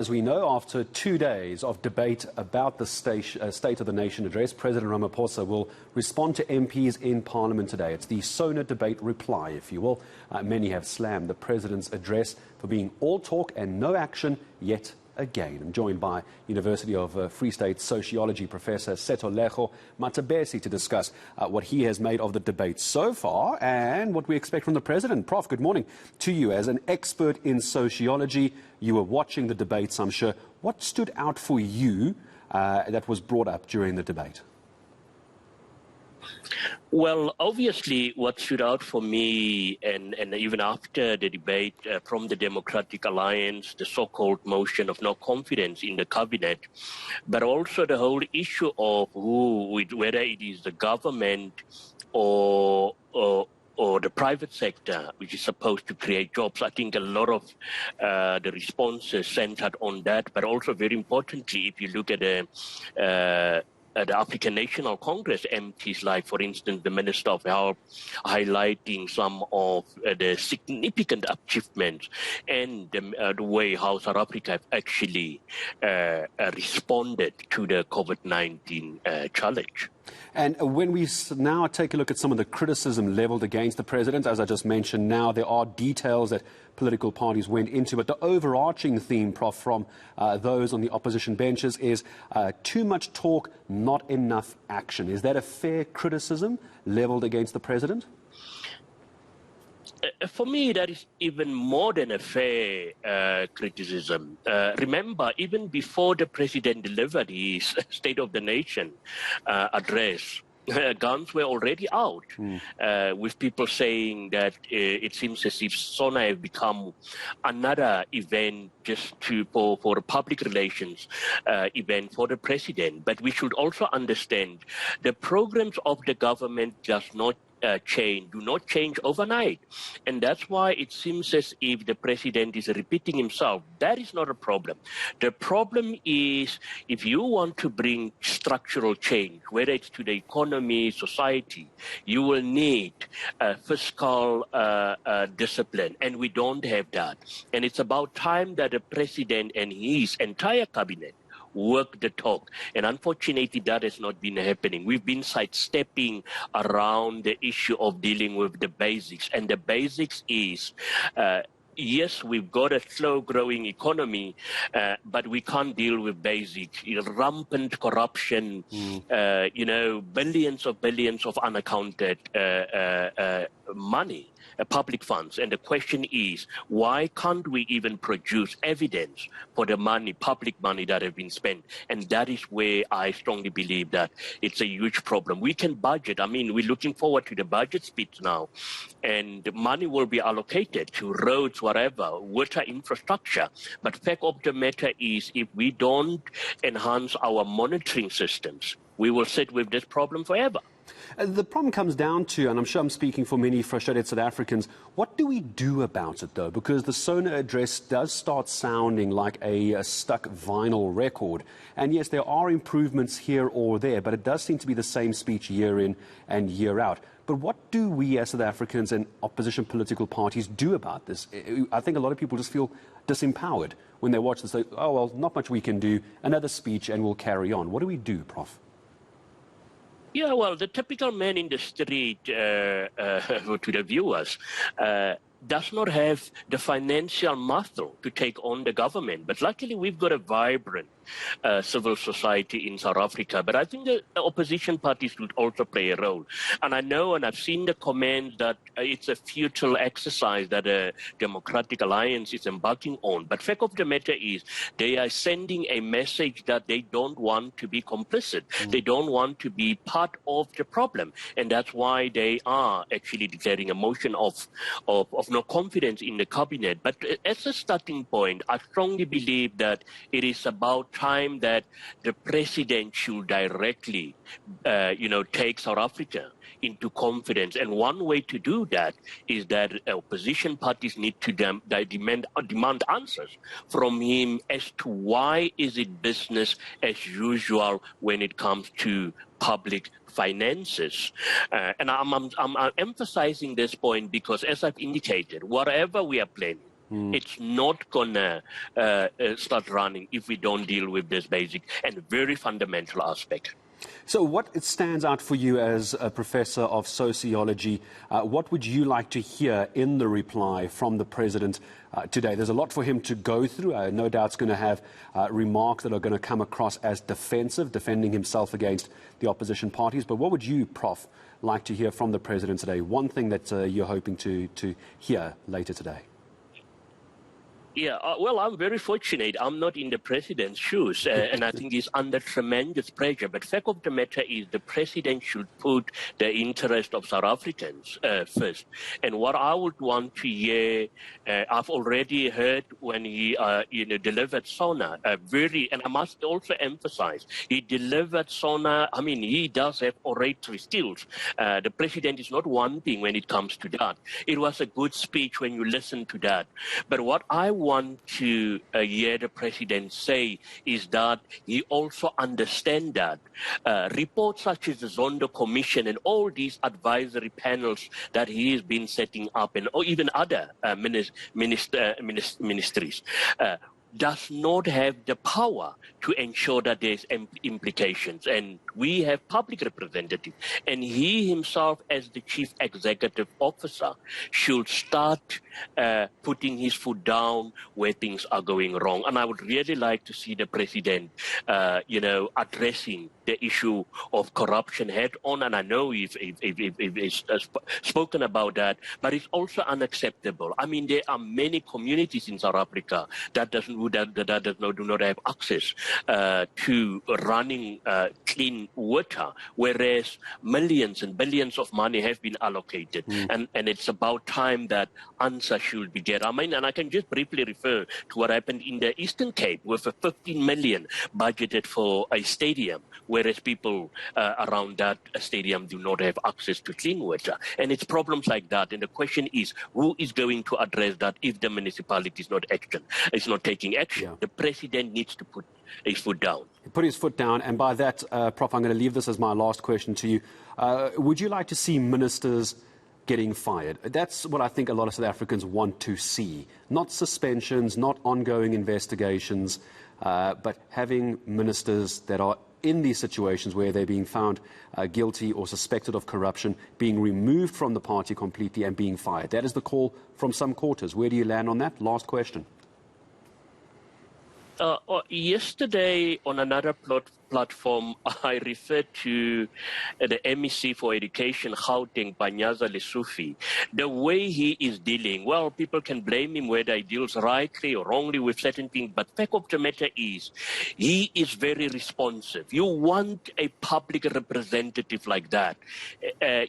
As we know, after 2 days of debate about the State of the Nation address, President Ramaphosa will respond to MPs in Parliament today. It's the SONA Debate reply, if you will. Many have slammed the President's address for being all talk and no action yet again. I'm joined by University of Free State Sociology Professor Sethulego Matebesi to discuss what he has made of the debate so far and what we expect from the President. Prof, good morning to you. As an expert in sociology, you were watching the debates, I'm sure. What stood out for you that was brought up during the debate? Well, obviously, what stood out for me, and even after the debate from the Democratic Alliance, the so-called motion of no confidence in the cabinet, but also the whole issue of whether it is the government or the private sector, which is supposed to create jobs. I think a lot of the responses centered on that, but also very importantly, if you look at the African National Congress MPs, like, for instance, the Minister of Health, highlighting some of the significant achievements and the way how South Africa have actually responded to the COVID-19 challenge. And when we now take a look at some of the criticism leveled against the President, as I just mentioned now, there are details that political parties went into, but the overarching theme, Prof, from those on the opposition benches is too much talk, not enough action. Is that a fair criticism leveled against the President? For me, that is even more than a fair criticism. Remember, even before the President delivered his State of the Nation address, guns were already out, with people saying that it seems as if SONA have become another event just for a public relations event for the President. But we should also understand the programs of the government do not change overnight. And that's why it seems as if the President is repeating himself. That is not a problem. The problem is if you want to bring structural change, whether it's to the economy, society, you will need fiscal discipline. And we don't have that. And it's about time that the President and his entire cabinet work the talk. And unfortunately, that has not been happening. We've been sidestepping around the issue of dealing with the basics. And the basics is, yes, we've got a slow-growing economy, but we can't deal with basics. Rampant corruption, billions of unaccounted money, public funds. And the question is, why can't we even produce evidence for the money, public money that have been spent? And that is where I strongly believe that it's a huge problem. We can budget. I mean, we're looking forward to the budget speech now, and the money will be allocated to roads, whatever, water infrastructure. But fact of the matter is, if we don't enhance our monitoring systems, we will sit with this problem forever. The problem comes down to, and I'm sure I'm speaking for many frustrated South Africans, what do we do about it, though? Because the SONA address does start sounding like a stuck vinyl record. And yes, there are improvements here or there, but it does seem to be the same speech year in and year out. But what do we as South Africans and opposition political parties do about this? I think a lot of people just feel disempowered when they watch this. They say, oh, well, not much we can do, another speech and we'll carry on. What do we do, Prof? Yeah, well, the typical man in the street, to the viewers, does not have the financial muscle to take on the government. But luckily, we've got a vibrant civil society in South Africa. But I think the opposition parties would also play a role. And I know, and I've seen the comment that it's a futile exercise that a Democratic Alliance is embarking on. But fact of the matter is, they are sending a message that they don't want to be complicit. They don't want to be part of the problem. And that's why they are actually declaring a motion of no confidence in the cabinet. But as a starting point, I strongly believe that it is about time that the President should directly, take South Africa into confidence. And one way to do that is that opposition parties need to demand answers from him as to why is it business as usual when it comes to public finances. And I'm emphasizing this point because, as I've indicated, whatever we are planning, It's not going to start running if we don't deal with this basic and very fundamental aspect. So what stands out for you as a professor of sociology? What would you like to hear in the reply from the president today? There's a lot for him to go through. No doubt it's going to have remarks that are going to come across as defensive, defending himself against the opposition parties. But what would you, Prof, like to hear from the president today? One thing that you're hoping to hear later today. Yeah, well, I'm very fortunate. I'm not in the president's shoes, and I think he's under tremendous pressure. But fact of the matter is the president should put the interest of South Africans first. And what I would want to hear, I've already heard when he delivered SONA, and I must also emphasize, he delivered SONA. I mean, he does have oratory skills. The president is not wanting when it comes to that. It was a good speech when you listen to that. But what I want to hear the president say is that he also understands that reports such as the Zondo Commission and all these advisory panels that he has been setting up, or even other ministries, does not have the power to ensure that there's implications. And we have public representatives. And he himself, as the chief executive officer, should start putting his foot down where things are going wrong. And I would really like to see the president, addressing the issue of corruption head on. And I know he's spoken about that, but it's also unacceptable. I mean, there are many communities in South Africa that do not have access to running clean water, whereas millions and billions of money have been allocated. And it's about time that answer should be get. I mean, and I can just briefly refer to what happened in the Eastern Cape with a 15 million budgeted for a stadium, whereas people around that stadium do not have access to clean water. And it's problems like that. And the question is, who is going to address that if the municipality is not taking action? Yeah. The president needs to put his foot down. Put his foot down. And by that, Prof, I'm going to leave this as my last question to you. Would you like to see ministers getting fired? That's what I think a lot of South Africans want to see. Not suspensions, not ongoing investigations, but having ministers that are in these situations where they're being found guilty or suspected of corruption, being removed from the party completely and being fired. That is the call from some quarters. Where do you land on that? Last question. Yesterday on another platform, I referred to the MEC for Education, Gauteng, Panyaza Lesufi. The way he is dealing, well, people can blame him whether he deals rightly or wrongly with certain things, but fact of the matter is, he is very responsive. You want a public representative like that.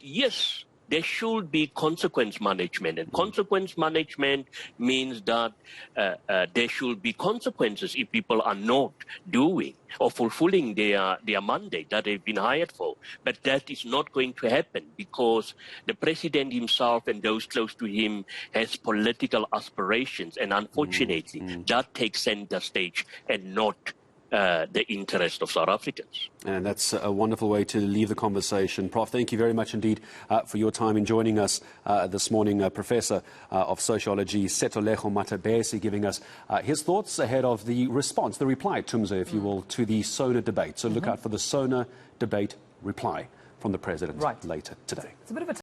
Yes, there should be consequence management. And consequence management means that there should be consequences if people are not doing or fulfilling their mandate that they've been hired for. But that is not going to happen because the president himself and those close to him has political aspirations. And unfortunately, that takes center stage and not the interest of South Africans. And that's a wonderful way to leave the conversation. Prof, thank you very much indeed for your time in joining us this morning. Professor of Sociology, Sethulego Matebesi, giving us his thoughts ahead of the response, the reply, Tumzo, if you will, to the SONA debate. So look out for the SONA debate reply from the president later today. It's a bit of a